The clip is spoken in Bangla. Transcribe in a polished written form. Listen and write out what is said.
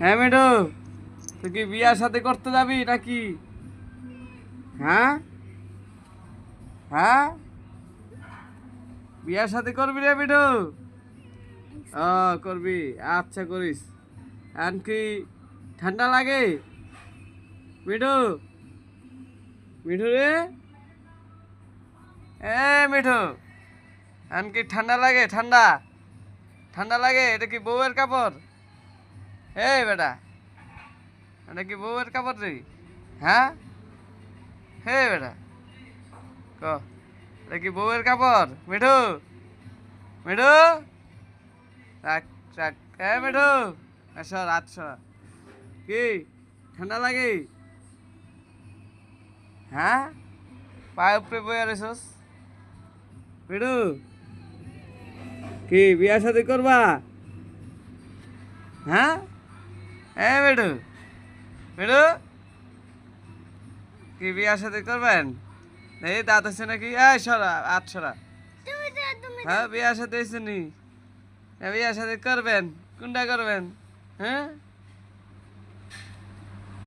হ্যাঁ মিঠু, তুই কি বিয়ার সাথে করতে যাবি নাকি? হ্যাঁ হ্যাঁ, বিয়ার সাথে করবি রে মিঠু? ও করবি, আচ্ছা করিস। আর কি ঠান্ডা লাগে মিঠু? মিঠু রে, এ মিঠু, আর কি ঠান্ডা লাগে? ঠান্ডা ঠান্ডা লাগে? এটা কি বউয়ের কাপড়? এই বেটা, এটা কি বউয়ের কাপড় রে? হ্যাঁ, হে বেটা, ক এটা কি বউয়ের কাপড়? মিঠু, মিঠু, রাখ রাখ। হ্যাঁ মিঠু, সর আচ্ছা, কি ঠান্ডা লাগে? হ্যাঁ, পায়ে উপরে বয়ে রেছস? মিঠু, কি বিয়া শাদি করবা? হ্যাঁ, হ্যাঁ মিঠু, মিঠু, কি বিয়া শাদি করবেন? এই দাঁত আছে নাকি? এই সরা, আট সরা। হ্যাঁ, বিয়া শাদি হয়েছে নি? বিয়া শাদি করবেন? কোনটা করবেন? হ্যাঁ।